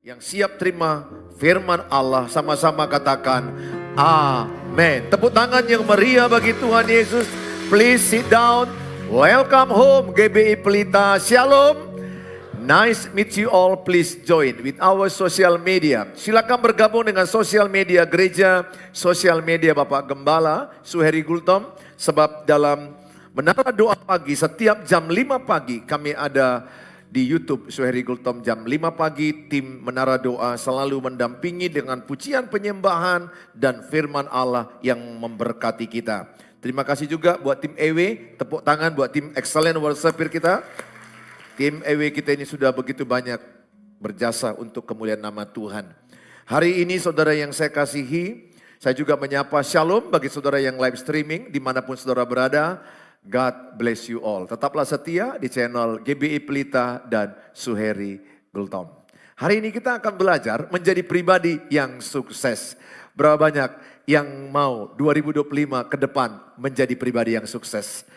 Yang siap terima firman Allah sama-sama katakan amin. Tepuk tangan yang meriah bagi Tuhan Yesus. Please sit down. Welcome home GBI Pelita. Shalom. Nice meet you all. Please join with our social media. Silakan bergabung dengan sosial media gereja, sosial media Bapak Gembala Suheri Gultom. Sebab dalam menara doa pagi setiap jam 5 pagi kami ada di YouTube Suheri Gultom jam 5 pagi. Tim Menara Doa selalu mendampingi dengan pujian penyembahan dan firman Allah yang memberkati kita. Terima kasih juga buat tim EW, tepuk tangan buat tim Excellent Worshiper kita. Tim EW kita ini sudah begitu banyak berjasa untuk kemuliaan nama Tuhan. Hari ini saudara yang saya kasihi, saya juga menyapa shalom bagi saudara yang live streaming dimanapun saudara berada. God bless you all. Tetaplah setia di channel GBI Pelita dan Suheri Gultom. Hari ini kita akan belajar menjadi pribadi yang sukses. Berapa banyak yang mau 2025 ke depan menjadi pribadi yang sukses?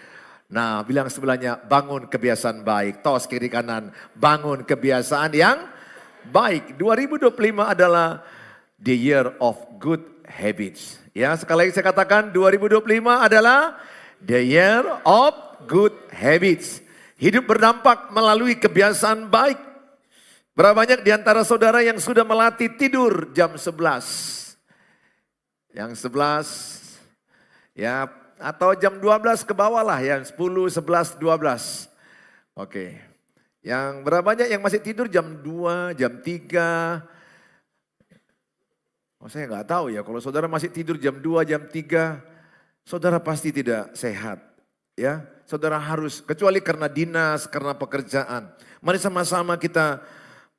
Nah, bilang sebelahnya bangun kebiasaan baik. Tos kiri kanan, bangun kebiasaan yang baik. 2025 adalah the year of good habits. Ya, sekali lagi saya katakan 2025 adalah the year of good habits. Hidup berdampak melalui kebiasaan baik. Berapa banyak di antara saudara yang sudah melatih tidur jam 11? Yang 11 ya, atau jam 12 ke bawah lah ya, 10, 11, 12. Oke. Yang berapa banyak yang masih tidur jam 2, jam 3? Oh, saya nggak tahu ya, kalau saudara masih tidur jam 2, jam 3, saudara pasti tidak sehat, ya. Saudara harus, kecuali karena dinas, karena pekerjaan. Mari sama-sama kita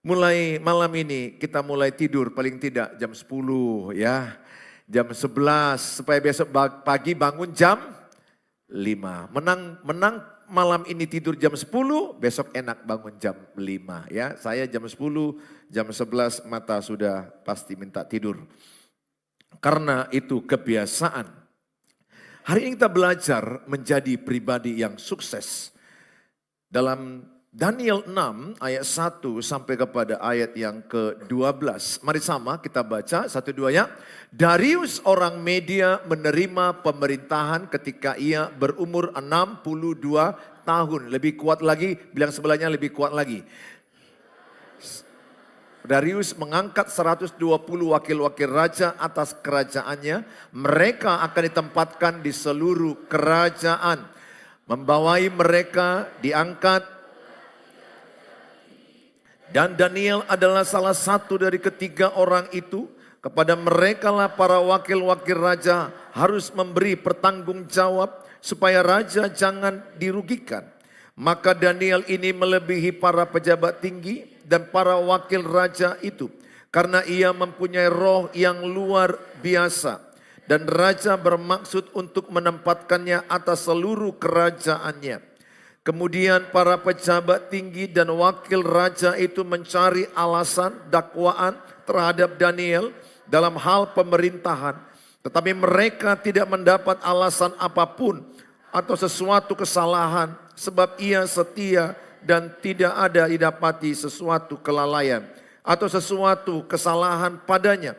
mulai malam ini, kita mulai tidur paling tidak jam 10, ya. Jam 11, supaya besok pagi bangun jam 5. Menang malam ini tidur jam 10, besok enak bangun jam 5, ya. Saya jam 10, jam 11 mata sudah pasti minta tidur. Karena itu kebiasaan. Hari ini kita belajar menjadi pribadi yang sukses. Dalam Daniel 6 ayat 1 sampai kepada ayat yang ke-12. Mari sama kita baca 1-2 ya. Darius orang Media menerima pemerintahan ketika ia berumur 62 tahun. Lebih kuat lagi, bilang sebelahnya lebih kuat lagi. Darius mengangkat 120 wakil-wakil raja atas kerajaannya. Mereka akan ditempatkan di seluruh kerajaan. Membawai mereka diangkat. Dan Daniel adalah salah satu dari ketiga orang itu. Kepada mereka lah para wakil-wakil raja harus memberi pertanggung jawab supaya raja jangan dirugikan. Maka Daniel ini melebihi para pejabat tinggi dan para wakil raja itu. Karena ia mempunyai roh yang luar biasa. Dan raja bermaksud untuk menempatkannya atas seluruh kerajaannya. Kemudian para pejabat tinggi dan wakil raja itu mencari alasan dakwaan terhadap Daniel dalam hal pemerintahan. Tetapi mereka tidak mendapat alasan apapun atau sesuatu kesalahan. Sebab ia setia dan tidak ada didapati sesuatu kelalaian atau sesuatu kesalahan padanya.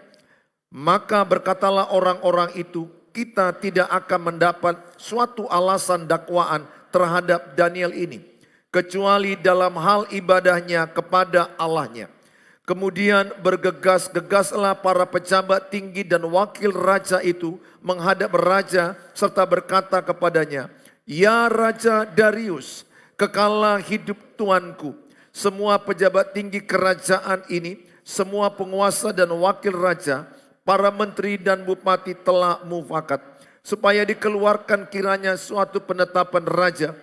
Maka berkatalah orang-orang itu, kita tidak akan mendapat suatu alasan dakwaan terhadap Daniel ini, kecuali dalam hal ibadahnya kepada Allahnya. Kemudian bergegas-gegaslah para pejabat tinggi dan wakil raja itu menghadap raja serta berkata kepadanya, ya Raja Darius, kekalah hidup tuanku. Semua pejabat tinggi kerajaan ini, semua penguasa dan wakil raja, para menteri dan bupati telah mufakat. Supaya dikeluarkan kiranya suatu penetapan raja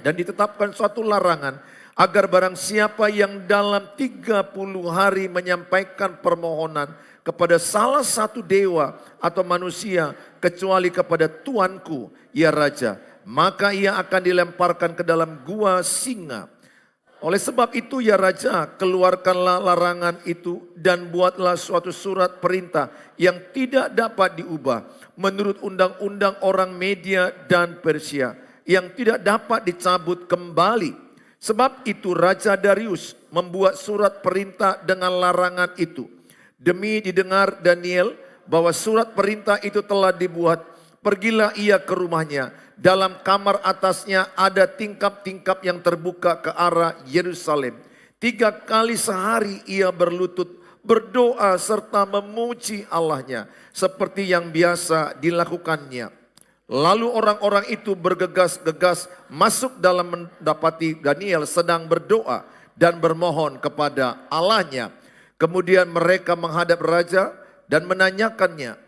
dan ditetapkan suatu larangan. Agar barang siapa yang dalam 30 hari menyampaikan permohonan kepada salah satu dewa atau manusia kecuali kepada tuanku, ya Raja, maka ia akan dilemparkan ke dalam gua singa. Oleh sebab itu ya Raja, keluarkanlah larangan itu dan buatlah suatu surat perintah yang tidak dapat diubah menurut undang-undang orang Media dan Persia yang tidak dapat dicabut kembali. Sebab itu Raja Darius membuat surat perintah dengan larangan itu. Demi didengar Daniel bahwa surat perintah itu telah dibuat, pergilah ia ke rumahnya. Dalam kamar atasnya ada tingkap-tingkap yang terbuka ke arah Yerusalem. 3 kali sehari ia berlutut, berdoa serta memuji Allahnya seperti yang biasa dilakukannya. Lalu orang-orang itu bergegas-gegas masuk dalam mendapati Daniel sedang berdoa dan bermohon kepada Allahnya. Kemudian mereka menghadap raja dan menanyakannya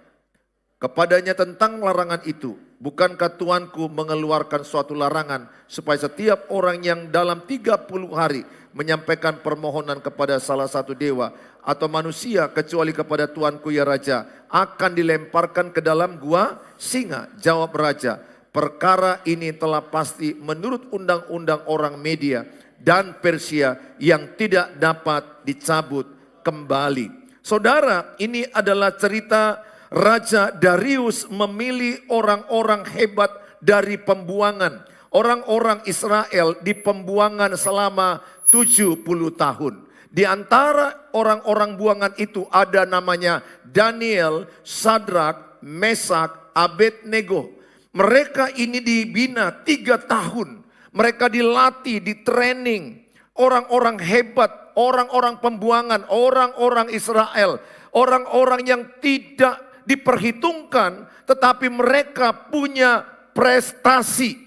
kepadanya tentang larangan itu. Bukankah tuanku mengeluarkan suatu larangan supaya setiap orang yang dalam 30 hari menyampaikan permohonan kepada salah satu dewa atau manusia kecuali kepada tuanku ya raja akan dilemparkan ke dalam gua singa? Jawab raja, perkara ini telah pasti menurut undang-undang orang Media dan Persia yang tidak dapat dicabut kembali. Saudara, ini adalah cerita Raja Darius memilih orang-orang hebat dari pembuangan. Orang-orang Israel di pembuangan selama 70 tahun. Di antara orang-orang buangan itu ada namanya Daniel, Sadrak, Mesak, Abednego. Mereka ini dibina 3 tahun. Mereka dilatih, ditraining. Orang-orang hebat, orang-orang pembuangan, orang-orang Israel. Orang-orang yang tidak diperhitungkan, tetapi mereka punya prestasi.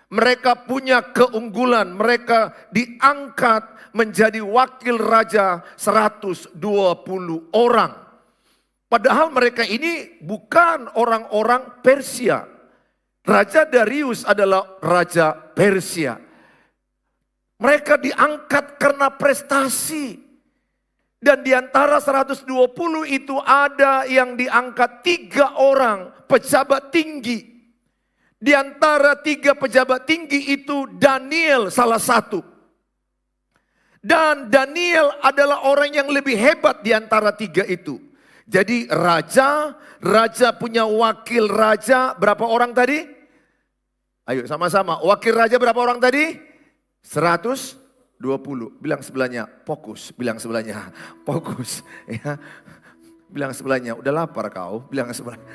Mereka punya keunggulan, mereka diangkat menjadi wakil raja 120 orang. Padahal mereka ini bukan orang-orang Persia. Raja Darius adalah raja Persia. Mereka diangkat karena prestasi. Dan di antara 120 itu ada yang diangkat 3 orang pejabat tinggi. Di antara 3 pejabat tinggi itu Daniel salah satu. Dan Daniel adalah orang yang lebih hebat di antara 3 itu. Jadi raja punya wakil raja berapa orang tadi? Ayo sama-sama, wakil raja berapa orang tadi? 120. Bilang sebelahnya, fokus. Bilang sebelahnya, fokus. Ya. Bilang sebelahnya, udah lapar kau. Bilang sebelahnya.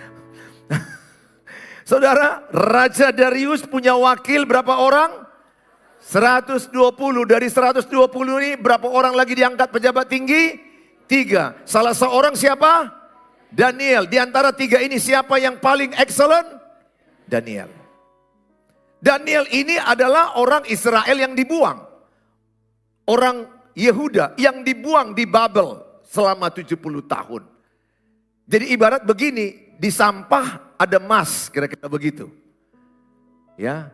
Saudara, Raja Darius punya wakil berapa orang? 120. Dari 120 ini berapa orang lagi diangkat pejabat tinggi? 3. Salah seorang siapa? Daniel. Di antara 3 ini siapa yang paling excellent? Daniel. Daniel ini adalah orang Israel yang dibuang. Orang Yehuda yang dibuang di Babel selama 70 tahun. Jadi ibarat begini, di sampah ada emas, kira-kira begitu. Ya.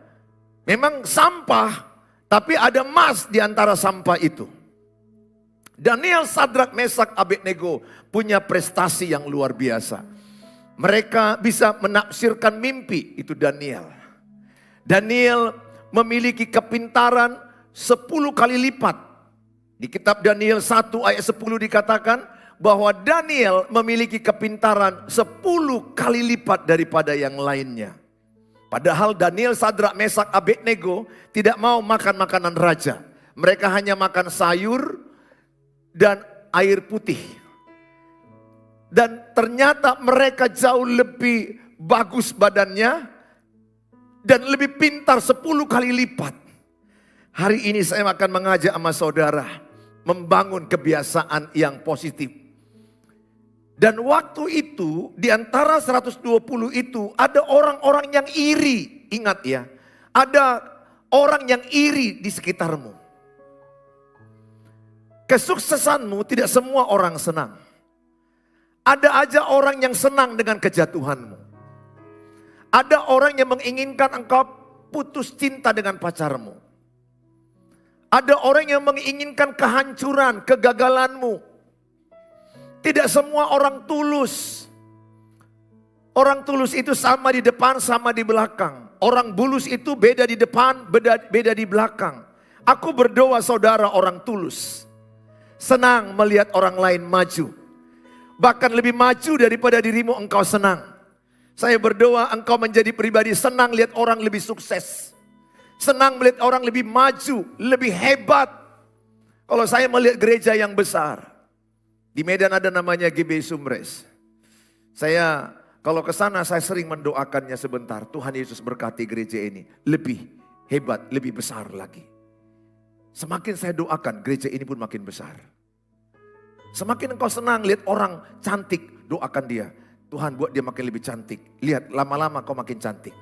Memang sampah, tapi ada emas di antara sampah itu. Daniel, Sadrak, Mesak, Abednego punya prestasi yang luar biasa. Mereka bisa menafsirkan mimpi, itu Daniel. Daniel memiliki kepintaran 10 kali lipat. Di kitab Daniel 1 ayat 10 dikatakan bahwa Daniel memiliki kepintaran 10 kali lipat daripada yang lainnya. Padahal Daniel, Sadrak, Mesak, Abednego tidak mau makan makanan raja. Mereka hanya makan sayur dan air putih. Dan ternyata mereka jauh lebih bagus badannya dan lebih pintar 10 kali lipat. Hari ini saya akan mengajak sama saudara membangun kebiasaan yang positif. Dan waktu itu di antara 120 itu ada orang-orang yang iri. Ingat ya, ada orang yang iri di sekitarmu. Kesuksesanmu tidak semua orang senang. Ada aja orang yang senang dengan kejatuhanmu. Ada orang yang menginginkan engkau putus cinta dengan pacarmu. Ada orang yang menginginkan kehancuran, kegagalanmu. Tidak semua orang tulus. Orang tulus itu sama di depan, sama di belakang. Orang bulus itu beda di depan, beda di belakang. Aku berdoa saudara orang tulus. Senang melihat orang lain maju. Bahkan lebih maju daripada dirimu engkau senang. Saya berdoa engkau menjadi pribadi senang lihat orang lebih sukses. Senang melihat orang lebih maju, lebih hebat. Kalau saya melihat gereja yang besar. Di Medan ada namanya GB Sumres. Saya kalau ke sana saya sering mendoakannya sebentar. Tuhan Yesus berkati gereja ini lebih hebat, lebih besar lagi. Semakin saya doakan, gereja ini pun makin besar. Semakin engkau senang lihat orang cantik, doakan dia. Tuhan buat dia makin lebih cantik. Lihat lama-lama kau makin cantik.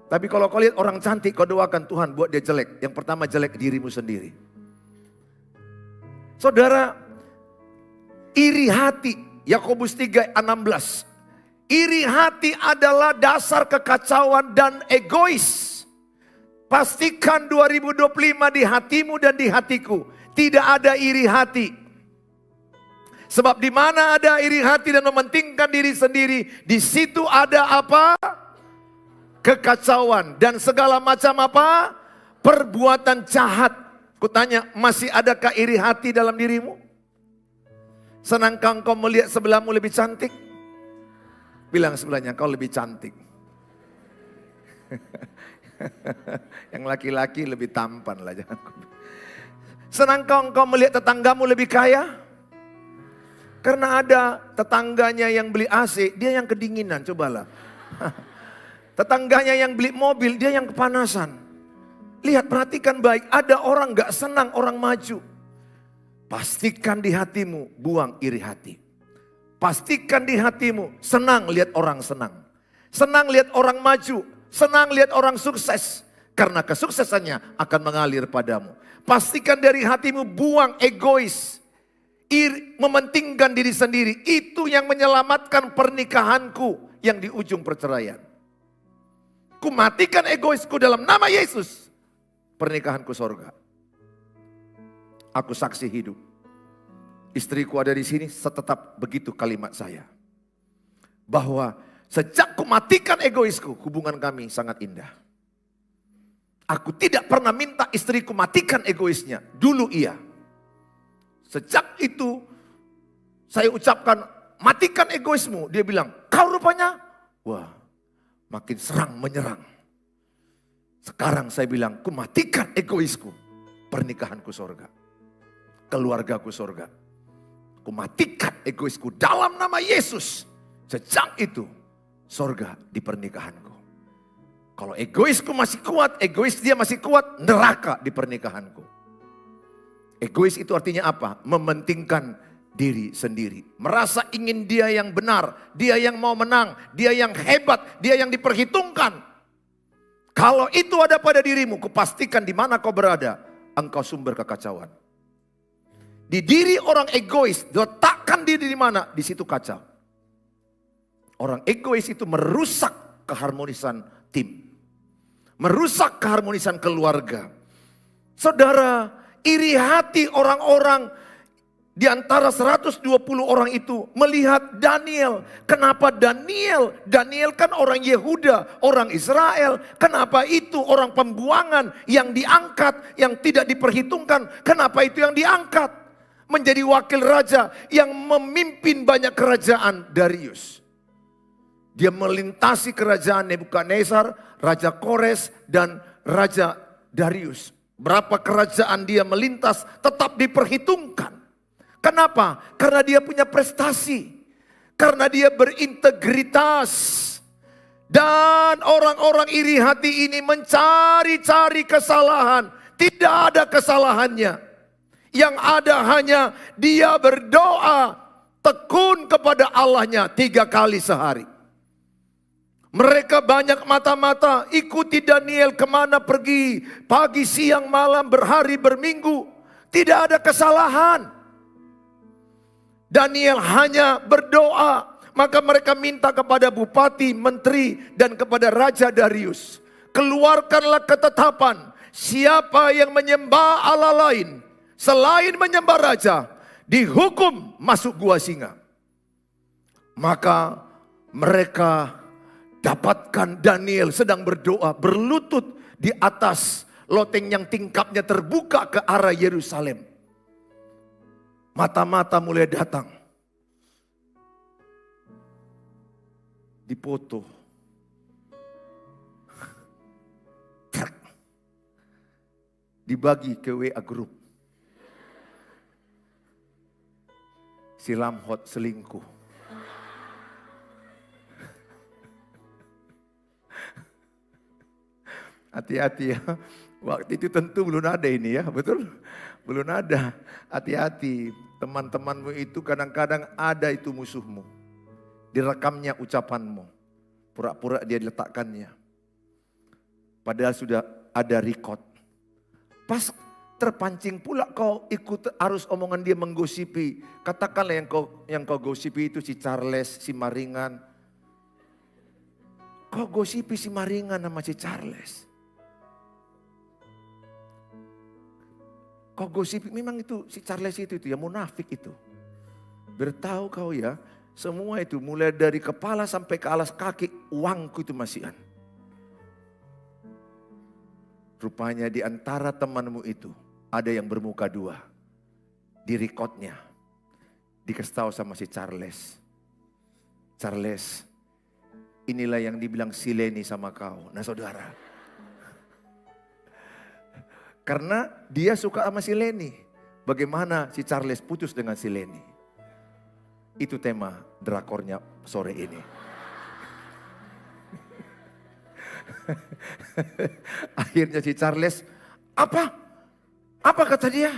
Tapi kalau kau lihat orang cantik, kau doakan Tuhan buat dia jelek. Yang pertama jelek dirimu sendiri. Saudara, iri hati, Yakobus 3:16. Iri hati adalah dasar kekacauan dan egois. Pastikan 2025 di hatimu dan di hatiku tidak ada iri hati. Sebab di mana ada iri hati dan mementingkan diri sendiri, di situ ada apa? Kekacauan dan segala macam apa? Perbuatan jahat. Kutanya, masih adakah iri hati dalam dirimu? Senangkah engkau melihat sebelahmu lebih cantik? Bilang sebelahnya, kau lebih cantik. Yang laki-laki lebih tampan lah. Senangkah engkau melihat tetanggamu lebih kaya? Karena ada tetangganya yang beli AC, dia yang kedinginan, cobalah. Tetangganya yang beli mobil, dia yang kepanasan. Lihat, perhatikan baik, ada orang gak senang orang maju. Pastikan di hatimu, buang iri hati. Pastikan di hatimu, senang lihat orang senang. Senang lihat orang maju, senang lihat orang sukses. Karena kesuksesannya akan mengalir padamu. Pastikan dari hatimu, buang egois. Mementingkan diri sendiri, itu yang menyelamatkan pernikahanku yang di ujung perceraian. Ku matikan egoisku dalam nama Yesus. Pernikahanku sorga. Aku saksi hidup. Istriku ada di sini, tetap begitu kalimat saya. Bahwa sejak ku matikan egoisku, hubungan kami sangat indah. Aku tidak pernah minta istriku matikan egoisnya. Dulu iya. Sejak itu saya ucapkan matikan egoismu. Dia bilang, kau rupanya, wah, makin serang menyerang. Sekarang saya bilang, ku matikan egoisku. Pernikahanku sorga. Keluargaku sorga. Ku matikan egoisku dalam nama Yesus. Sejak itu, sorga di pernikahanku. Kalau egoisku masih kuat, egois dia masih kuat, neraka di pernikahanku. Egois itu artinya apa? Mementingkan diri sendiri. Merasa ingin dia yang benar, dia yang mau menang, dia yang hebat, dia yang diperhitungkan. Kalau itu ada pada dirimu, kupastikan di mana kau berada, engkau sumber kekacauan. Di diri orang egois, letakkan diri di mana, di situ kacau. Orang egois itu merusak keharmonisan tim. Merusak keharmonisan keluarga. Saudara, iri hati orang-orang di antara 120 orang itu melihat Daniel. Kenapa Daniel? Daniel kan orang Yehuda, orang Israel. Kenapa itu orang pembuangan yang diangkat, yang tidak diperhitungkan? Kenapa itu yang diangkat? Menjadi wakil raja yang memimpin banyak kerajaan Darius. Dia melintasi kerajaan Nebukadnezar, Raja Kores dan Raja Darius. Berapa kerajaan dia melintas tetap diperhitungkan. Kenapa? Karena dia punya prestasi. Karena dia berintegritas. Dan orang-orang iri hati ini mencari-cari kesalahan. Tidak ada kesalahannya. Yang ada hanya dia berdoa tekun kepada Allahnya 3 kali sehari. Mereka banyak mata-mata ikuti Daniel kemana pergi. Pagi, siang, malam, berhari, berminggu. Tidak ada kesalahan. Daniel hanya berdoa. Maka mereka minta kepada bupati, menteri, dan kepada Raja Darius. Keluarkanlah ketetapan. Siapa yang menyembah Allah lain selain menyembah raja, dihukum masuk gua singa. Maka mereka dapatkan Daniel sedang berdoa, berlutut di atas loteng yang tingkapnya terbuka ke arah Yerusalem. Mata-mata mulai datang. Dipoto. dibagi ke WA grup. Si Lamhot selingkuh. Hati-hati ya. Waktu itu tentu belum ada ini ya, betul? Belum ada. Hati-hati. Teman-temanmu itu kadang-kadang ada itu musuhmu. Direkamnya ucapanmu. Pura-pura dia diletakkannya. Padahal sudah ada record. Pas terpancing pula kau ikut arus omongan dia menggosipi. Katakanlah yang kau gosipi itu si Charles, si Maringan. Kau gosipi si Maringan sama si Charles. Kau gosipi, memang itu si Charles itu ya munafik itu. Bertahu kau ya, semua itu mulai dari kepala sampai ke alas kaki uangku itu masihan. Rupanya di antara temanmu itu ada yang bermuka dua. Di rekodnya dikasih tahu sama si Charles. Charles, inilah yang dibilang si Leni sama kau. Nah saudara, karena dia suka sama si Leni. Bagaimana si Charles putus dengan si Leni? Itu tema drakornya sore ini. Akhirnya si Charles, apa kata dia?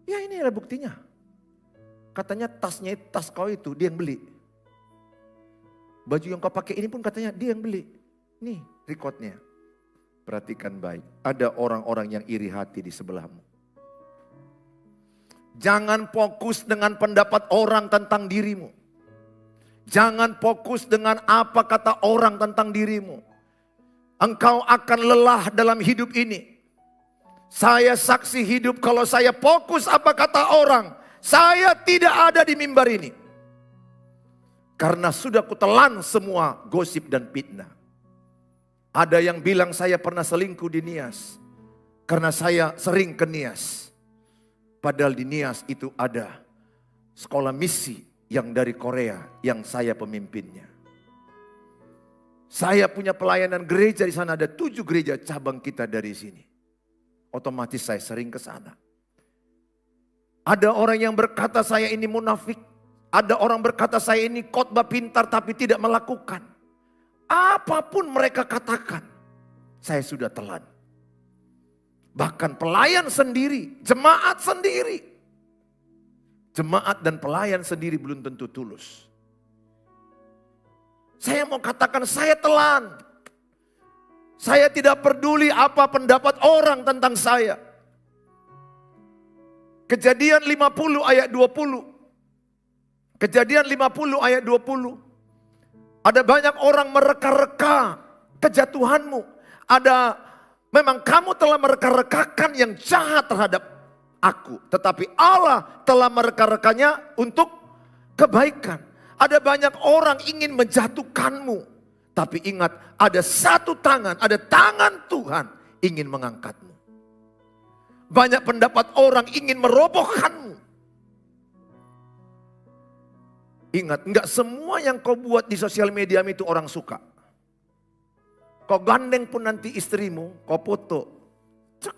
Ya ini adalah buktinya. Katanya tasnya, tas kau itu dia yang beli. Baju yang kau pakai ini pun katanya dia yang beli. Nih recordnya. Perhatikan baik, ada orang-orang yang iri hati di sebelahmu. Jangan fokus dengan pendapat orang tentang dirimu. Jangan fokus dengan apa kata orang tentang dirimu. Engkau akan lelah dalam hidup ini. Saya saksi hidup kalau saya fokus apa kata orang. Saya tidak ada di mimbar ini. Karena sudah kutelan semua gosip dan fitnah. Ada yang bilang saya pernah selingkuh di Nias. Karena saya sering ke Nias. Padahal di Nias itu ada sekolah misi yang dari Korea yang saya pemimpinnya. Saya punya pelayanan gereja di sana, ada 7 gereja cabang kita dari sini. Otomatis saya sering ke sana. Ada orang yang berkata saya ini munafik. Ada orang berkata saya ini khotbah pintar tapi tidak melakukan. Apapun mereka katakan, saya sudah telan. Bahkan pelayan sendiri, jemaat sendiri. Jemaat dan pelayan sendiri belum tentu tulus. Saya mau katakan saya telan. Saya tidak peduli apa pendapat orang tentang saya. Kejadian 50 ayat 20. Kejadian 50 ayat 20. Ada banyak orang mereka-reka kejatuhanmu. Memang kamu telah mereka-rekakan yang jahat terhadap aku. Tetapi Allah telah mereka-rekanya untuk kebaikan. Ada banyak orang ingin menjatuhkanmu. Tapi ingat, ada satu tangan, ada tangan Tuhan ingin mengangkatmu. Banyak pendapat orang ingin merobohkanmu. Ingat, enggak semua yang kau buat di sosial media itu orang suka. Kau gandeng pun nanti istrimu, kau foto. Cek,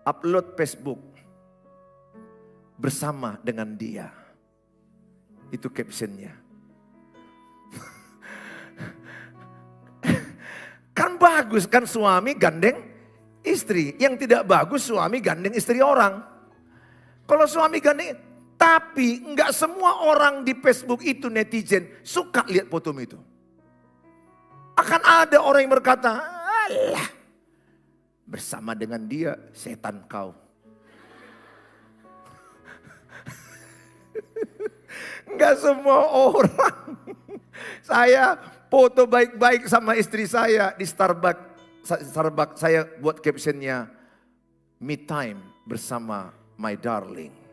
upload Facebook. Bersama dengan dia. Itu captionnya. Kan bagus kan suami gandeng istri. Yang tidak bagus suami gandeng istri orang. Kalau suami gandeng... Tapi enggak semua orang di Facebook itu netizen suka lihat fotomu itu. Akan ada orang yang berkata, alah, bersama dengan dia setan kau. Enggak semua orang. Saya foto baik-baik sama istri saya di Starbucks saya buat captionnya, me time bersama my darling.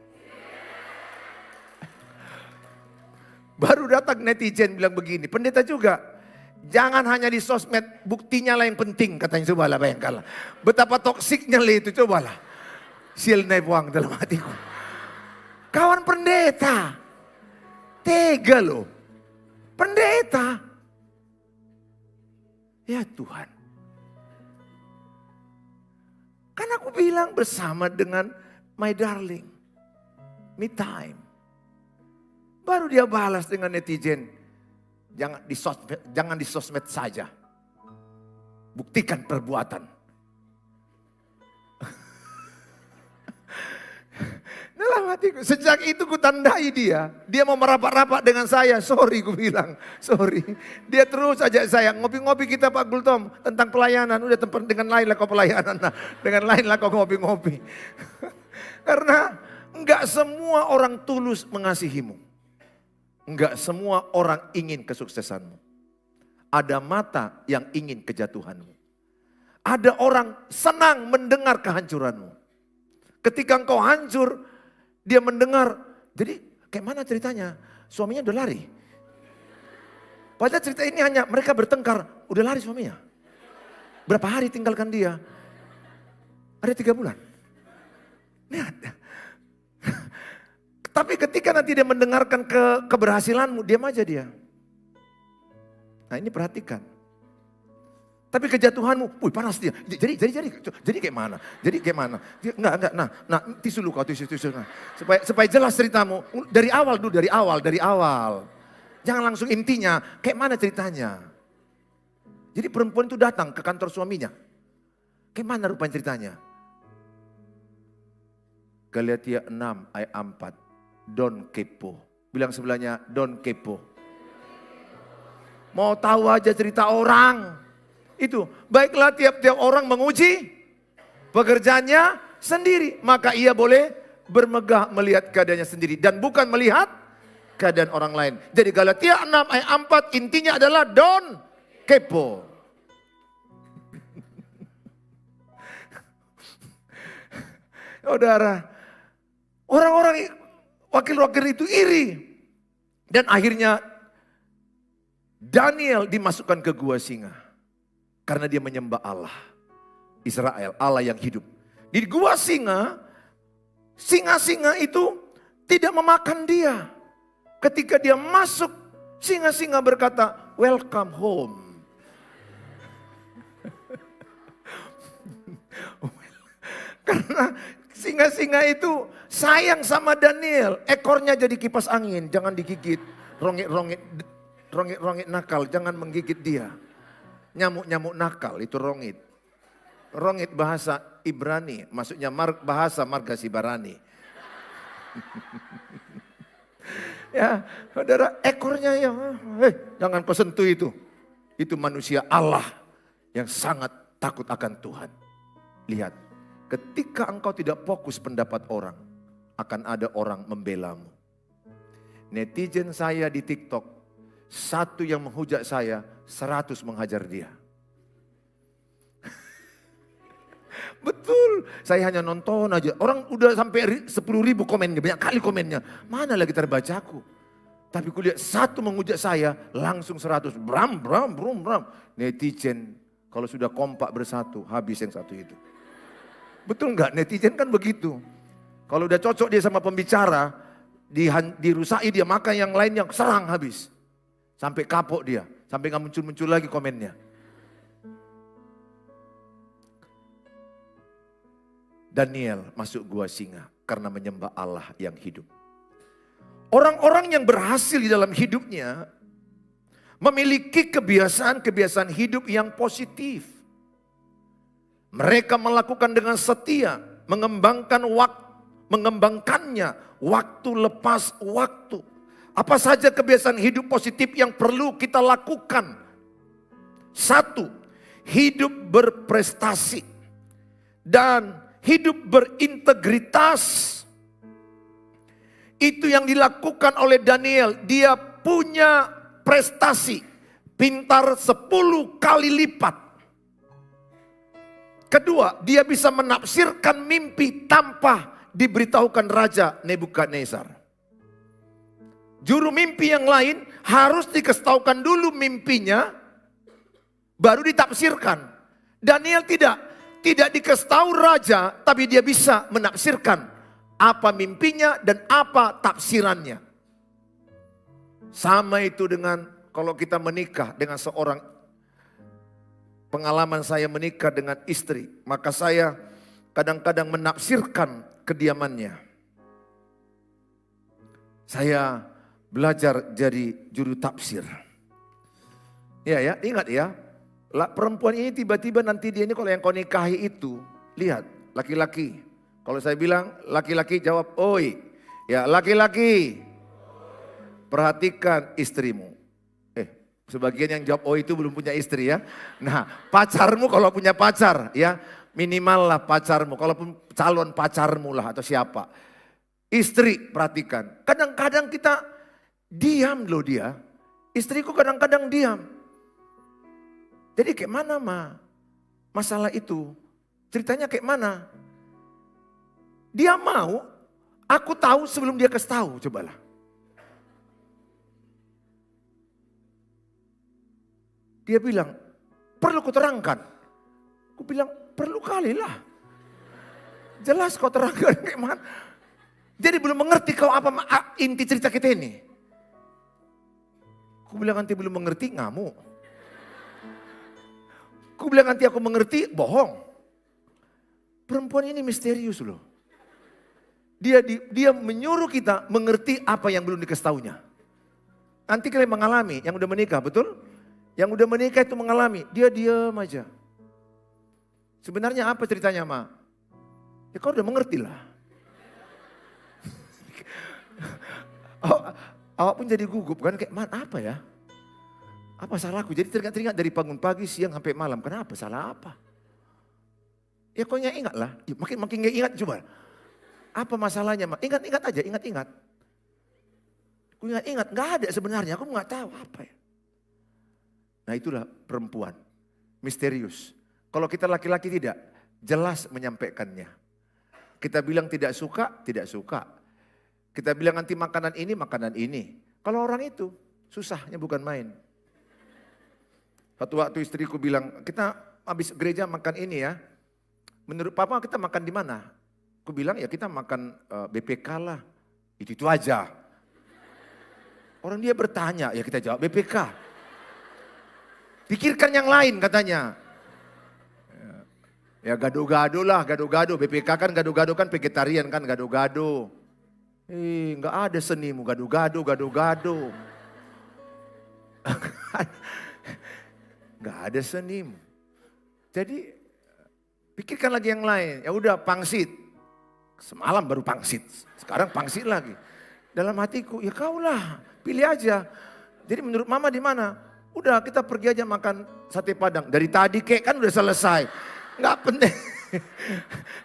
Baru datang netizen bilang begini, pendeta juga, jangan hanya di sosmed, buktinya lah yang penting katanya. Cobalah bayangkanlah, betapa toksiknya lah itu, cobalah. Sial naik buang dalam hatiku. Kawan pendeta, tega loh, pendeta. Ya Tuhan. Kan aku bilang bersama dengan my darling, me time. Baru dia balas dengan netizen, jangan di sosmed saja. Buktikan perbuatan. Dalam hatiku, sejak itu ku tandai dia. Dia mau merapat-rapat dengan saya. Sorry, ku bilang. Sorry. Dia terus ajak saya. Ngopi-ngopi kita Pak Gultom. Tentang pelayanan. Udah tempat dengan lain lah kau pelayanan. Nah, dengan lain lah kau ngopi-ngopi. Karena enggak semua orang tulus mengasihimu. Enggak semua orang ingin kesuksesanmu. Ada mata yang ingin kejatuhanmu. Ada orang senang mendengar kehancuranmu. Ketika engkau hancur, dia mendengar. Jadi kayak mana ceritanya? Suaminya udah lari. Padahal cerita ini hanya mereka bertengkar. Udah lari suaminya. Berapa hari tinggalkan dia? Ada 3 bulan. Lihat. Tapi ketika nanti dia mendengarkan keberhasilanmu, diam aja dia. Nah ini perhatikan. Tapi kejatuhanmu, wih panas dia. Jadi kayak mana? Jadi kayak mana? Enggak. Nah, tisu lu kau, tisu. Nah. Supaya jelas ceritamu. Dari awal dulu, dari awal. Jangan langsung intinya, kayak mana ceritanya. Jadi perempuan itu datang ke kantor suaminya. Kayak mana rupanya ceritanya? Galatia 6 ayat 4. Don't kepo. Bilang sebelahnya, don't kepo. Mau tahu aja cerita orang. Itu, baiklah tiap-tiap orang menguji pekerjaannya sendiri. Maka ia boleh bermegah melihat keadaannya sendiri. Dan bukan melihat keadaan orang lain. Jadi Galatia 6 ayat 4 intinya adalah don't kepo. Saudara, orang-orang wakil-wakil itu iri. Dan akhirnya Daniel dimasukkan ke gua singa. Karena dia menyembah Allah. Israel, Allah yang hidup. Di gua singa, singa-singa itu tidak memakan dia. Ketika dia masuk, singa-singa berkata, welcome home. Karena singa-singa itu sayang sama Daniel. Ekornya jadi kipas angin, jangan digigit. Rongit nakal, jangan menggigit dia. Nyamuk-nyamuk nakal itu rongit. Rongit bahasa Ibrani, maksudnya bahasa marga Sibarani. Ya, saudara, ekornya ya, jangan kau sentuh itu. Itu manusia Allah yang sangat takut akan Tuhan. Lihat, ketika engkau tidak fokus pendapat orang, akan ada orang membelamu. Netizen saya di TikTok, satu yang menghujat saya, 100 menghajar dia. Betul, saya hanya nonton aja. Orang udah sampai 10.000 komennya, banyak kali komennya. Mana lagi terbacaku. Tapi kulihat satu menghujat saya, langsung 100. Bram. Netizen, kalau sudah kompak bersatu, habis yang satu itu. Betul enggak? Netizen kan begitu. Kalau udah cocok dia sama pembicara, dirusai dia, maka yang lainnya serang habis. Sampai kapok dia, sampai gak muncul-muncul lagi komennya. Daniel masuk gua singa karena menyembah Allah yang hidup. Orang-orang yang berhasil di dalam hidupnya memiliki kebiasaan-kebiasaan hidup yang positif. Mereka melakukan dengan setia, mengembangkannya waktu lepas waktu. Apa saja kebiasaan hidup positif yang perlu kita lakukan? 1, hidup berprestasi dan hidup berintegritas. Itu yang dilakukan oleh Daniel. Dia punya prestasi, pintar 10 kali lipat. Kedua, dia bisa menafsirkan mimpi tanpa diberitahukan Raja Nebukadnezar. Juru mimpi yang lain harus dikasih dulu mimpinya, baru ditafsirkan. Daniel tidak dikasih tahu raja, tapi dia bisa menafsirkan apa mimpinya dan apa tafsirannya. Sama itu dengan kalau kita menikah dengan seorang, pengalaman saya menikah dengan istri, maka saya kadang-kadang menafsirkan kediamannya. Saya belajar jadi juru tafsir. Ya, ingat ya. Perempuan ini tiba-tiba nanti dia ini kalau yang kau nikahi itu, lihat, laki-laki. Kalau saya bilang laki-laki jawab oi. Ya, laki-laki. Perhatikan istrimu. Sebagian yang jawab oi itu belum punya istri ya. Nah, pacarmu kalau punya pacar ya, minimal lah pacarmu. Kalaupun calon pacarmu lah atau siapa. Istri perhatikan. Kadang-kadang kita diam loh dia. Istriku kadang-kadang diam. Jadi kayak mana masalah itu? Ceritanya kayak mana? Dia mau, aku tahu sebelum dia kasih tahu, cobalah. Dia bilang, perlu kuterangkan. Aku bilang, perlu kali lah. Jelas kau terangkan kayak mana. Jadi belum mengerti kau apa inti cerita kita ini. Aku bilang nanti belum mengerti, ngamuk. Aku bilang nanti aku mengerti, bohong. Perempuan ini misterius loh. Dia menyuruh kita mengerti apa yang belum dikasih taunya. Nanti kalian mengalami, yang udah menikah, betul? Yang udah menikah itu mengalami, dia diam aja. Sebenarnya apa ceritanya, Ma? Ya kau udah mengerti lah. Awak pun jadi gugup kan, kayak mana apa ya? Apa salahku? Jadi teringat dari bangun pagi, siang sampai malam. Kenapa? Salah apa? Ya kau ingat lah. Ya, makin ingat coba. Apa masalahnya? Ingat aja, ingat. Aku ingat, nggak ada sebenarnya. Aku nggak tahu apa ya. Nah itulah perempuan, misterius. Kalau kita laki-laki tidak, jelas menyampaikannya. Kita bilang tidak suka, tidak suka. Kita bilang nanti makanan ini. Kalau orang itu susahnya bukan main. Satu waktu istriku bilang, kita habis gereja makan ini ya. Menurut papa kita makan di mana? Aku bilang ya kita makan BPK lah. Itu aja. Orang dia bertanya, ya kita jawab BPK. Pikirkan yang lain katanya. Ya gado-gado lah, gado-gado. BPK kan gado-gado kan vegetarian kan gado-gado. Nggak ada senimu gado-gado. Nggak ada senimu. Jadi pikirkan lagi yang lain. Ya udah pangsit. Semalam baru pangsit. Sekarang pangsit lagi. Dalam hatiku, ya kaulah, pilih aja. Jadi menurut mama di mana? Udah kita pergi aja makan sate Padang. Dari tadi kek kan udah selesai. Nggak penting.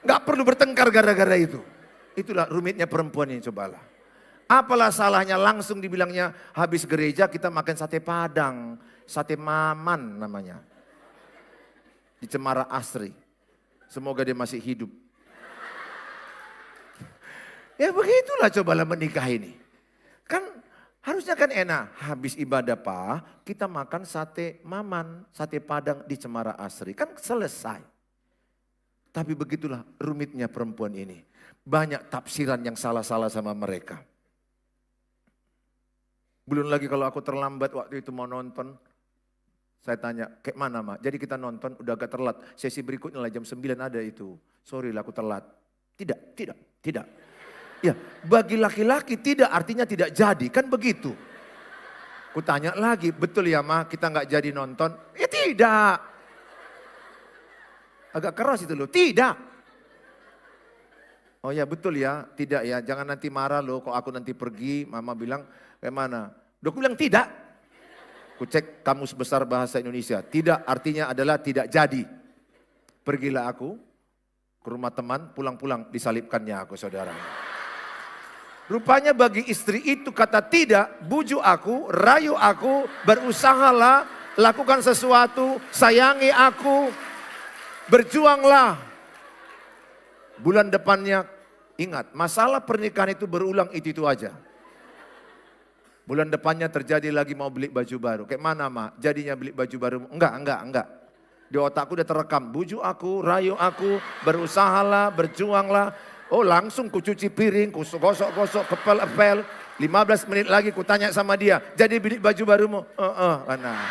Nggak perlu bertengkar gara-gara itu. Itulah rumitnya perempuan ini, cobalah. Apalah salahnya langsung dibilangnya habis gereja kita makan sate Padang. Sate Maman namanya. Di Cemara Asri. Semoga dia masih hidup. Ya begitulah cobalah menikah ini. Kan harusnya kan enak. Habis ibadah Pak, kita makan sate Maman, sate Padang di Cemara Asri. Kan selesai. Tapi begitulah rumitnya perempuan ini. Banyak tafsiran yang salah-salah sama mereka. Belum lagi kalau aku terlambat waktu itu mau nonton. Saya tanya, kayak mana Ma? Jadi kita nonton udah agak telat. Sesi berikutnya lah jam 9 ada itu. Sorry lah aku telat. Tidak. Ya bagi laki-laki tidak artinya tidak jadi. Kan begitu. Aku tanya lagi, betul ya Ma kita nggak jadi nonton? Ya tidak. Agak keras itu loh, tidak. Oh ya betul ya, tidak ya. Jangan nanti marah loh kok aku nanti pergi. Mama bilang, kayak mana? Udah aku bilang tidak. Aku cek kamus besar bahasa Indonesia. Tidak artinya adalah tidak jadi. Pergilah aku ke rumah teman, pulang-pulang disalibkannya aku saudara. Rupanya bagi istri itu kata tidak, bujuk aku, rayu aku, berusahalah, lakukan sesuatu, sayangi aku, berjuanglah. Bulan depannya, ingat, masalah pernikahan itu berulang itu aja. Bulan depannya terjadi lagi mau beli baju baru. Kayak mana Ma? Jadinya beli baju baru? Enggak. Di otakku udah terekam. Bujuk aku, rayu aku, berusahalah, berjuanglah. Oh langsung ku cuci piring, ku gosok-gosok, kepel-epel. 15 menit lagi ku tanya sama dia. Jadi beli baju barumu? Nah.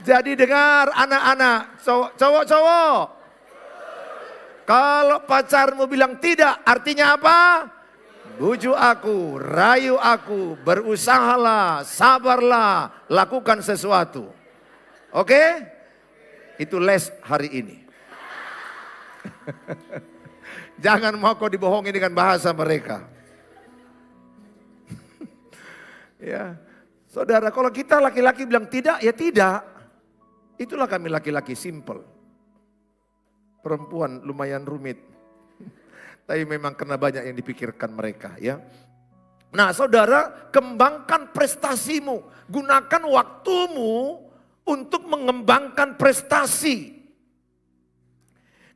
Jadi dengar anak-anak, cowok-cowok. Kalau pacarmu bilang tidak, artinya apa? Bujuk aku, rayu aku, berusahalah, sabarlah, lakukan sesuatu. Oke? Itu les hari ini. Jangan mau kau dibohongi dengan bahasa mereka. Ya, saudara, kalau kita laki-laki bilang tidak, ya tidak. Itulah kami laki-laki simple. Perempuan lumayan rumit. Tapi memang kena banyak yang dipikirkan mereka ya. Nah saudara, kembangkan prestasimu. Gunakan waktumu untuk mengembangkan prestasi.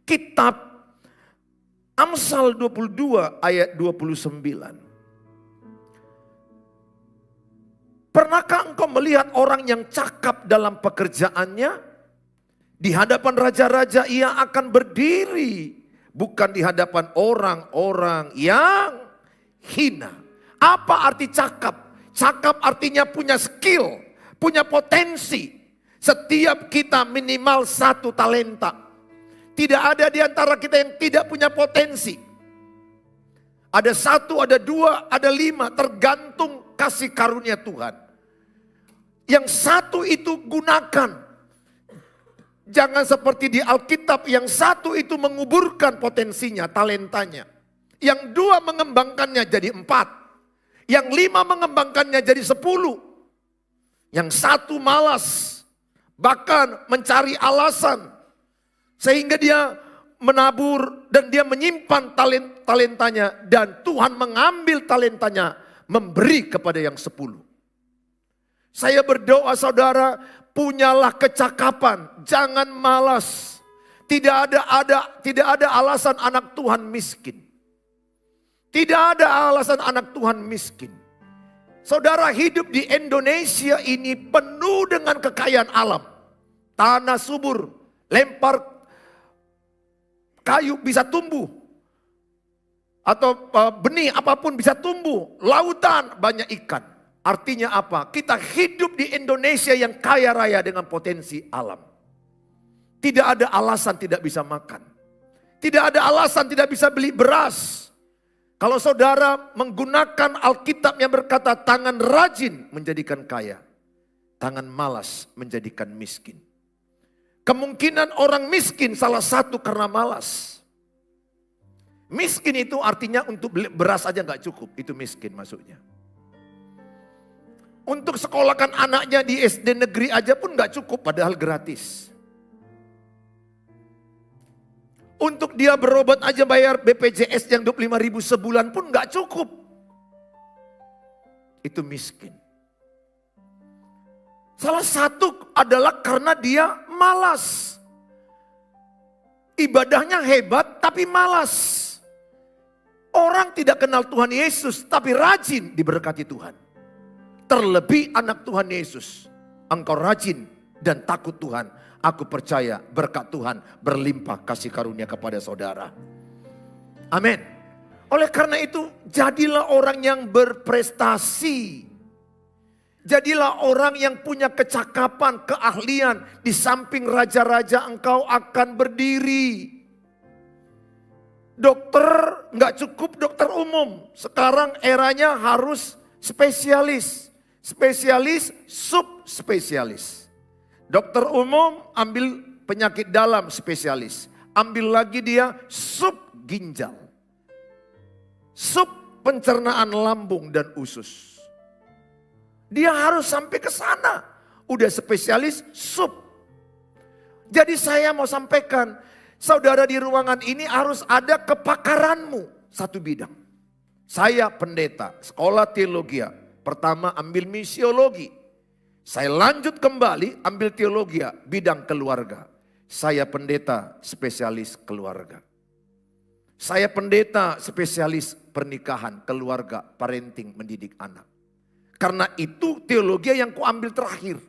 Kitab Amsal 22 ayat 29. Pernahkah engkau melihat orang yang cakap dalam pekerjaannya? Di hadapan raja-raja ia akan berdiri, bukan di hadapan orang-orang yang hina. Apa arti cakap? Cakap artinya punya skill, punya potensi. Setiap kita minimal 1 talenta. Tidak ada di antara kita yang tidak punya potensi. Ada 1, ada 2, ada 5, tergantung kasih karunia Tuhan. Yang 1 itu gunakan. Jangan seperti di Alkitab, yang 1 itu menguburkan potensinya, talentanya. Yang 2 mengembangkannya jadi 4. Yang 5 mengembangkannya jadi 10. Yang 1 malas, bahkan mencari alasan. Sehingga dia menabur dan dia menyimpan talentanya. Dan Tuhan mengambil talentanya, memberi kepada yang 10. Saya berdoa saudara, punyalah kecakapan, jangan malas. Tidak ada alasan anak Tuhan miskin. Tidak ada alasan anak Tuhan miskin. Saudara, hidup di Indonesia ini penuh dengan kekayaan alam. Tanah subur, lempar kayu bisa tumbuh. Atau benih apapun bisa tumbuh. Lautan banyak ikan. Artinya apa? Kita hidup di Indonesia yang kaya raya dengan potensi alam. Tidak ada alasan tidak bisa makan. Tidak ada alasan tidak bisa beli beras. Kalau saudara menggunakan Alkitab yang berkata tangan rajin menjadikan kaya. Tangan malas menjadikan miskin. Kemungkinan orang miskin salah satu karena malas. Miskin itu artinya untuk beli beras aja gak cukup. Itu miskin maksudnya. Untuk sekolahkan anaknya di SD negeri aja pun gak cukup, padahal gratis. Untuk dia berobat aja bayar BPJS yang 25.000 sebulan pun gak cukup. Itu miskin. Salah satu adalah karena dia malas. Ibadahnya hebat tapi malas. Orang tidak kenal Tuhan Yesus tapi rajin diberkati Tuhan. Terlebih anak Tuhan Yesus. Engkau rajin dan takut Tuhan. Aku percaya berkat Tuhan berlimpah kasih karunia kepada saudara. Amin. Oleh karena itu jadilah orang yang berprestasi. Jadilah orang yang punya kecakapan, keahlian. Di samping raja-raja engkau akan berdiri. Dokter nggak cukup dokter umum. Sekarang eranya harus spesialis. Spesialis, subspesialis. Dokter umum ambil penyakit dalam spesialis. Ambil lagi dia sub ginjal. Sub pencernaan lambung dan usus. Dia harus sampai ke sana. Udah spesialis sub. Jadi saya mau sampaikan, saudara di ruangan ini harus ada kepakaranmu satu bidang. Saya pendeta, sekolah teologi. Pertama ambil misiologi. Saya lanjut kembali ambil teologi, bidang keluarga. Saya pendeta spesialis keluarga. Saya pendeta spesialis pernikahan, keluarga, parenting, mendidik anak. Karena itu teologi yang kuambil terakhir.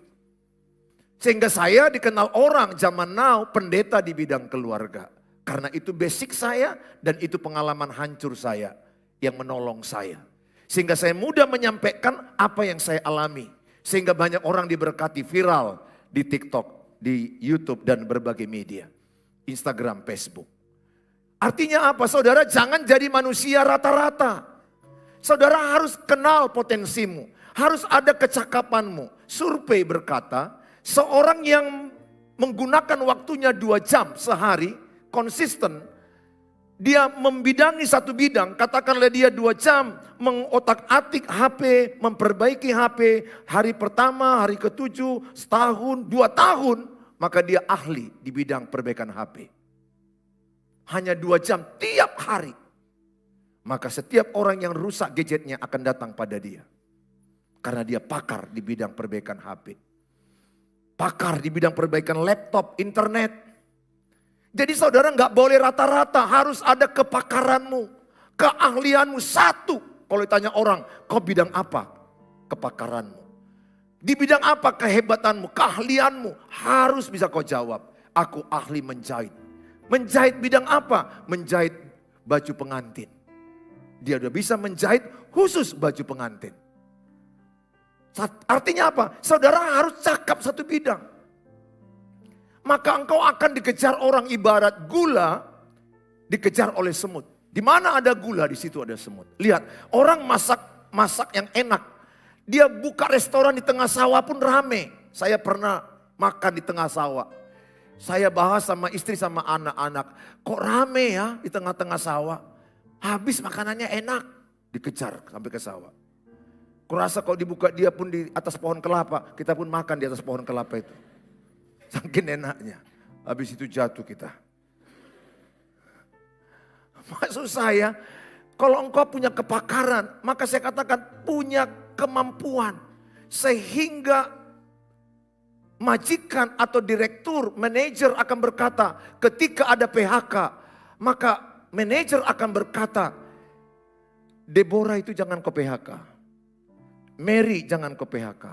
Sehingga saya dikenal orang zaman now pendeta di bidang keluarga. Karena itu basic saya dan itu pengalaman hancur saya yang menolong saya. Sehingga saya mudah menyampaikan apa yang saya alami. Sehingga banyak orang diberkati viral di TikTok, di YouTube dan berbagai media. Instagram, Facebook. Artinya apa? Saudara jangan jadi manusia rata-rata. Saudara harus kenal potensimu. Harus ada kecakapanmu. Survei berkata, seorang yang menggunakan waktunya 2 jam sehari, konsisten, dia membidangi satu bidang, katakanlah dia 2 jam mengotak-atik HP, memperbaiki HP, hari pertama, hari ke-7, setahun, 2 tahun, maka dia ahli di bidang perbaikan HP. Hanya 2 jam tiap hari. Maka setiap orang yang rusak gadgetnya akan datang pada dia. Karena dia pakar di bidang perbaikan HP. Pakar di bidang perbaikan laptop, internet. Jadi saudara nggak boleh rata-rata, harus ada kepakaranmu, keahlianmu satu. Kalau ditanya orang, kau bidang apa? Kepakaranmu. Di bidang apa kehebatanmu, keahlianmu? Harus bisa kau jawab. Aku ahli menjahit. Menjahit bidang apa? Menjahit baju pengantin. Dia udah bisa menjahit khusus baju pengantin. Artinya apa? Saudara harus cakap satu bidang. Maka engkau akan dikejar orang ibarat gula dikejar oleh semut. Di mana ada gula, di situ ada semut. Lihat, orang masak yang enak. Dia buka restoran di tengah sawah pun rame. Saya pernah makan di tengah sawah. Saya bahas sama istri sama anak-anak. Kok rame ya di tengah-tengah sawah? Habis makanannya enak. Dikejar sampai ke sawah. Kurasa kalau dibuka dia pun di atas pohon kelapa. Kita pun makan di atas pohon kelapa itu. Saking enaknya. Habis itu jatuh kita. Maksud saya, kalau engkau punya kepakaran, maka saya katakan punya kemampuan. Sehingga majikan atau direktur, manajer akan berkata, ketika ada PHK, maka manajer akan berkata, Deborah itu jangan kau PHK. Mary jangan kau PHK.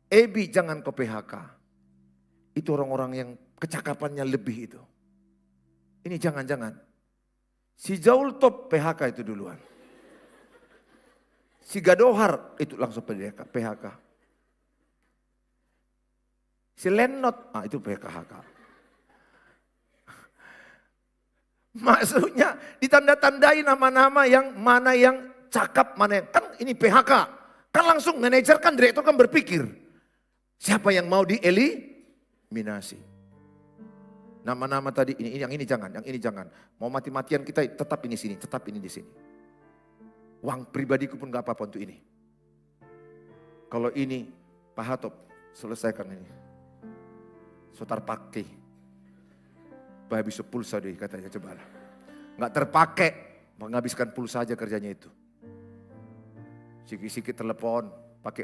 Abby jangan kau PHK. Itu orang-orang yang kecakapannya lebih itu. Ini jangan-jangan. Si Jaul Top PHK itu duluan. Si Gadohar itu langsung PHK. Si Lenot, itu PHK. Maksudnya ditanda-tandai nama-nama yang mana yang cakap, mana yang kan ini PHK. Kan langsung manajer kan direktur kan berpikir. Siapa yang mau dieliminasi. Nama-nama tadi ini yang ini jangan, yang ini jangan. Mau mati-matian kita tetap ini sini, tetap ini di sini. Uang pribadiku pun gak apa-apa untuk ini. Kalau ini Pak Hatop selesaikan ini. Sotar pakai. Habis pulsa deh katanya coba lah. Gak terpakai, menghabiskan pulsa aja kerjanya itu. Sikit-sikit telepon, pakai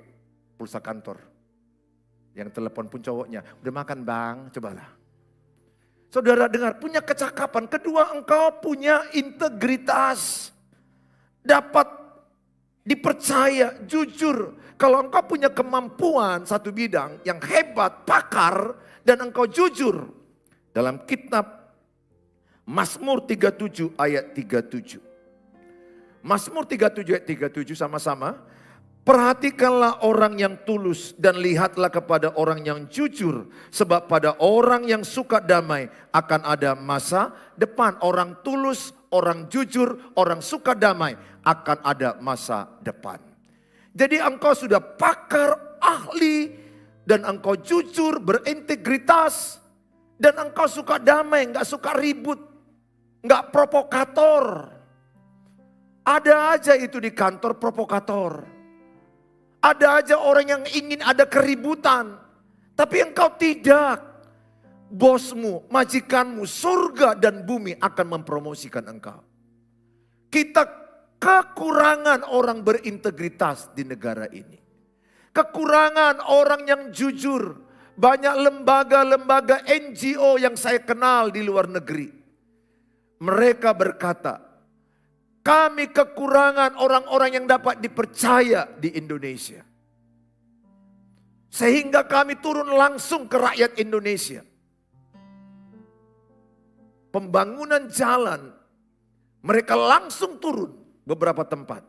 pulsa kantor. Yang telepon pun cowoknya, udah makan bang, cobalah. Saudara dengar, punya kecakapan. Kedua, engkau punya integritas. Dapat dipercaya, jujur. Kalau engkau punya kemampuan satu bidang yang hebat, pakar, dan engkau jujur. Dalam kitab Mazmur 37 ayat 37. Mazmur 37 ayat 37 sama-sama. Perhatikanlah orang yang tulus dan lihatlah kepada orang yang jujur. Sebab pada orang yang suka damai akan ada masa depan. Orang tulus, orang jujur, orang suka damai akan ada masa depan. Jadi engkau sudah pakar, ahli, dan engkau jujur, berintegritas. Dan engkau suka damai, gak suka ribut, gak provokator. Ada aja itu di kantor provokator. Ada aja orang yang ingin ada keributan. Tapi engkau tidak. Bosmu, majikanmu, surga dan bumi akan mempromosikan engkau. Kita kekurangan orang berintegritas di negara ini. Kekurangan orang yang jujur. Banyak lembaga-lembaga NGO yang saya kenal di luar negeri. Mereka berkata, kami kekurangan orang-orang yang dapat dipercaya di Indonesia. Sehingga kami turun langsung ke rakyat Indonesia. Pembangunan jalan, mereka langsung turun beberapa tempat.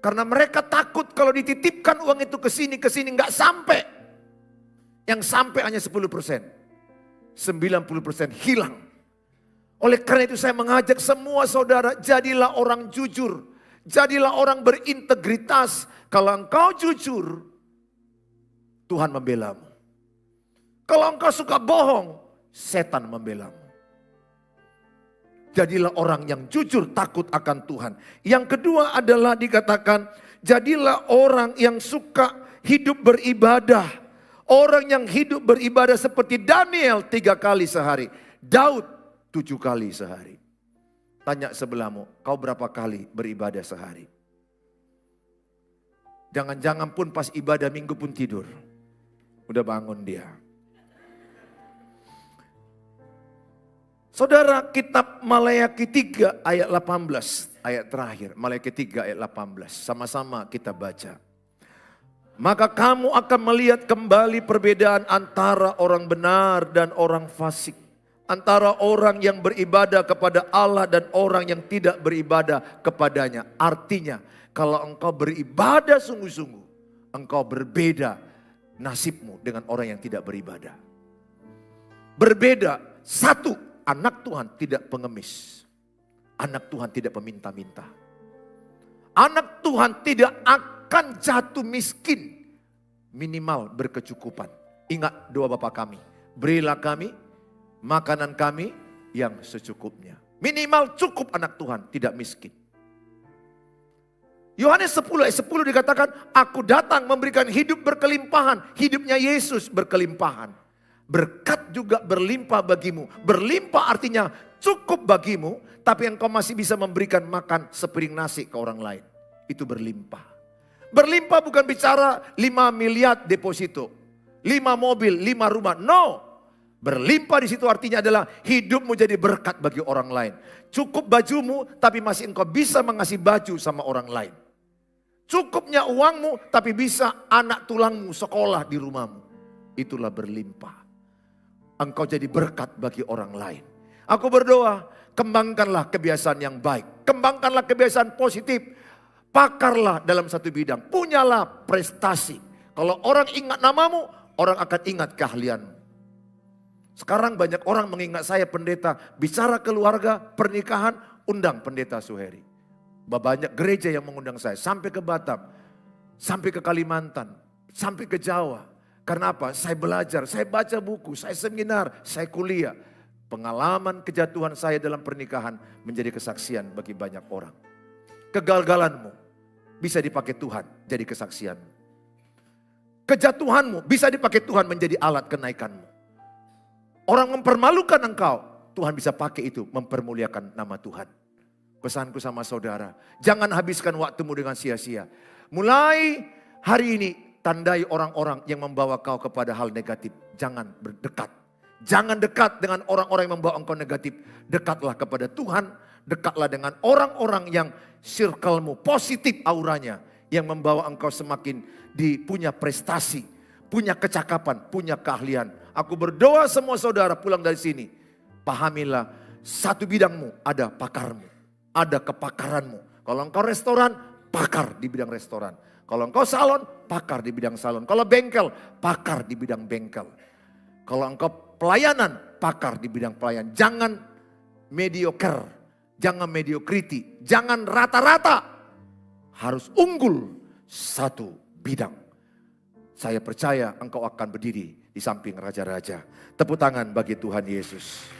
Karena mereka takut kalau dititipkan uang itu ke sini nggak sampai. Yang sampai hanya 10%. 90% hilang. Oleh karena itu saya mengajak semua saudara, jadilah orang jujur. Jadilah orang berintegritas. Kalau engkau jujur, Tuhan membelamu. Kalau engkau suka bohong, setan membelamu. Jadilah orang yang jujur, takut akan Tuhan. Yang kedua adalah dikatakan, jadilah orang yang suka hidup beribadah. Orang yang hidup beribadah seperti Daniel 3 kali sehari. Daud 7 kali sehari. Tanya sebelahmu, kau berapa kali beribadah sehari? Jangan-jangan pun pas ibadah minggu pun tidur. Udah bangun dia. Saudara, kitab Maleakhi 3 ayat 18. Ayat terakhir, Maleakhi 3 ayat 18. Sama-sama kita baca. Maka kamu akan melihat kembali perbedaan antara orang benar dan orang fasik. Antara orang yang beribadah kepada Allah dan orang yang tidak beribadah kepadanya. Artinya kalau engkau beribadah sungguh-sungguh, engkau berbeda nasibmu dengan orang yang tidak beribadah. Berbeda, satu, anak Tuhan tidak pengemis. Anak Tuhan tidak peminta-minta. Anak Tuhan tidak akan jatuh miskin. Minimal berkecukupan. Ingat doa Bapa kami. Berilah kami makanan kami yang secukupnya. Minimal cukup anak Tuhan, tidak miskin. Yohanes 10 ayat 10 dikatakan, aku datang memberikan hidup berkelimpahan. Hidupnya Yesus berkelimpahan. Berkat juga berlimpah bagimu. Berlimpah artinya cukup bagimu, tapi engkau masih bisa memberikan makan sepiring nasi ke orang lain. Itu berlimpah. Berlimpah bukan bicara 5 miliar deposito, 5 mobil, 5 rumah. No. Berlimpah di situ artinya adalah hidupmu jadi berkat bagi orang lain. Cukup bajumu tapi masih engkau bisa mengasih baju sama orang lain. Cukupnya uangmu tapi bisa anak tulangmu sekolah di rumahmu. Itulah berlimpah. Engkau jadi berkat bagi orang lain. Aku berdoa, kembangkanlah kebiasaan yang baik. Kembangkanlah kebiasaan positif. Pakarlah dalam satu bidang. Punyalah prestasi. Kalau orang ingat namamu, orang akan ingat keahlianmu. Sekarang banyak orang mengingat saya pendeta. Bicara keluarga, pernikahan, undang pendeta Suheri. Banyak gereja yang mengundang saya. Sampai ke Batam, sampai ke Kalimantan, sampai ke Jawa. Karena apa? Saya belajar, saya baca buku, saya seminar, saya kuliah. Pengalaman kejatuhan saya dalam pernikahan menjadi kesaksian bagi banyak orang. Kegagalanmu bisa dipakai Tuhan jadi kesaksianmu. Kejatuhanmu bisa dipakai Tuhan menjadi alat kenaikanmu. Orang mempermalukan engkau, Tuhan bisa pakai itu mempermuliakan nama Tuhan. Pesanku sama saudara, jangan habiskan waktumu dengan sia-sia. Mulai hari ini tandai orang-orang yang membawa kau kepada hal negatif. Jangan berdekat. Jangan dekat dengan orang-orang yang membawa engkau negatif. Dekatlah kepada Tuhan. Dekatlah dengan orang-orang yang circlemu positif auranya. Yang membawa engkau semakin punya prestasi. Punya kecakapan, punya keahlian. Aku berdoa semua saudara pulang dari sini. Pahamilah satu bidangmu ada pakarmu. Ada kepakaranmu. Kalau engkau restoran, pakar di bidang restoran. Kalau engkau salon, pakar di bidang salon. Kalau bengkel, pakar di bidang bengkel. Kalau engkau pelayanan, pakar di bidang pelayanan. Jangan mediocre, jangan mediocrity, jangan rata-rata. Harus unggul satu bidang. Saya percaya engkau akan berdiri di samping raja-raja. Tepuk tangan bagi Tuhan Yesus.